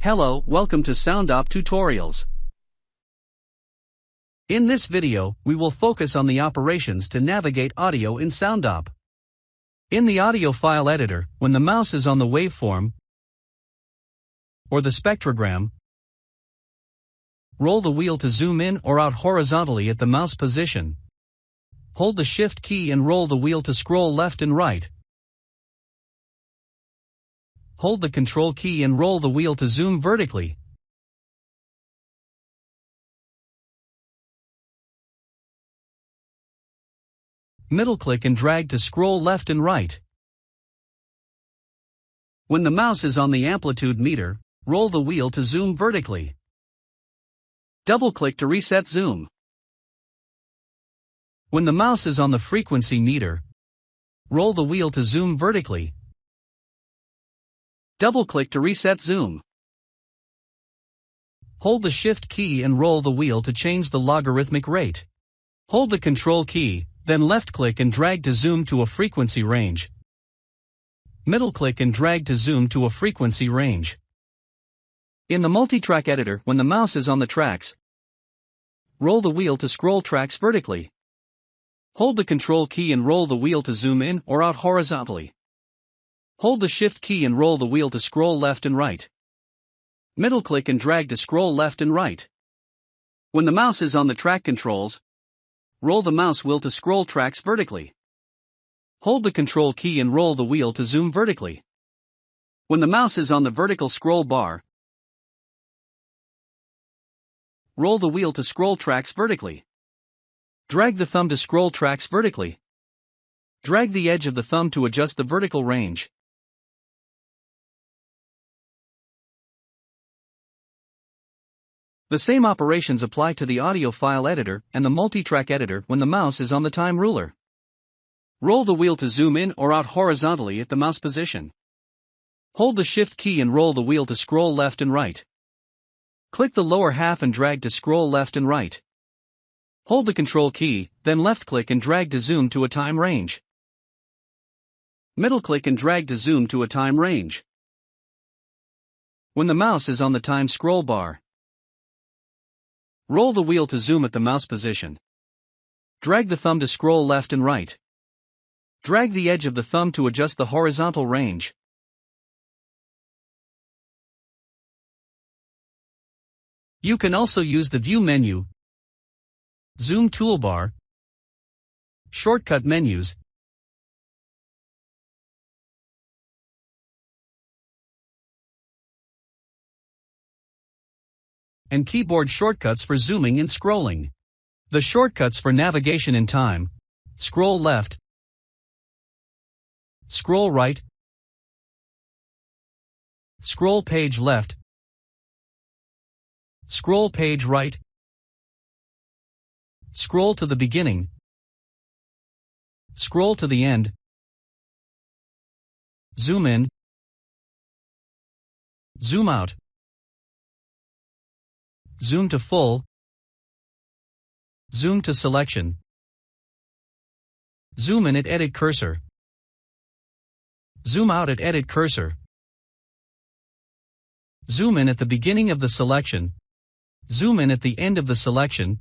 Hello, welcome to Soundop tutorials. In this video, we will focus on the operations to navigate audio in Soundop. In the audio file editor, when the mouse is on the waveform or the spectrogram, roll the wheel to zoom in or out horizontally at the mouse position. Hold the Shift key and roll the wheel to scroll left and right. Hold the Control key and roll the wheel to zoom vertically. Middle click and drag to scroll left and right. When the mouse is on the amplitude meter, roll the wheel to zoom vertically. Double click to reset zoom. When the mouse is on the frequency meter, roll the wheel to zoom vertically. Double click to reset zoom. Hold the Shift key and roll the wheel to change the logarithmic rate. Hold the Control key, then left click and drag to zoom to a frequency range. Middle click and drag to zoom to a frequency range. In the multi-track editor, when the mouse is on the tracks, roll the wheel to scroll tracks vertically. Hold the Control key and roll the wheel to zoom in or out horizontally. Hold the Shift key and roll the wheel to scroll left and right. Middle click and drag to scroll left and right. When the mouse is on the track controls, roll the mouse wheel to scroll tracks vertically. Hold the Control key and roll the wheel to zoom vertically. When the mouse is on the vertical scroll bar, roll the wheel to scroll tracks vertically. Drag the thumb to scroll tracks vertically. Drag the edge of the thumb to adjust the vertical range. The same operations apply to the audio file editor and the multi-track editor when the mouse is on the time ruler. Roll the wheel to zoom in or out horizontally at the mouse position. Hold the Shift key and roll the wheel to scroll left and right. Click the lower half and drag to scroll left and right. Hold the Control key, then left click and drag to zoom to a time range. Middle click and drag to zoom to a time range. When the mouse is on the time scroll bar, roll the wheel to zoom at the mouse position. Drag the thumb to scroll left and right. Drag the edge of the thumb to adjust the horizontal range. You can also use the View menu, Zoom toolbar, shortcut menus, and keyboard shortcuts for zooming and scrolling. The shortcuts for navigation in time: scroll left, scroll right, scroll page left, scroll page right, scroll to the beginning, scroll to the end, zoom in, zoom out, zoom to full, zoom to selection, zoom in at edit cursor, zoom out at edit cursor, zoom in at the beginning of the selection, zoom in at the end of the selection,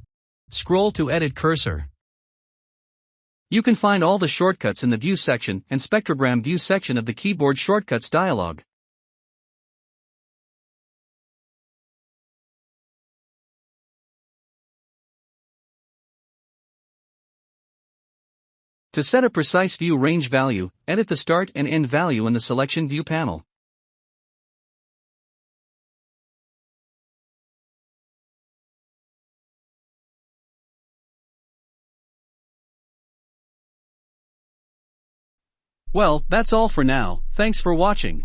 scroll to edit cursor. You can find all the shortcuts in the View section and Spectrogram View section of the Keyboard Shortcuts dialog. To set a precise view range value, edit the start and end value in the Selection View panel. Well, that's all for now. Thanks for watching.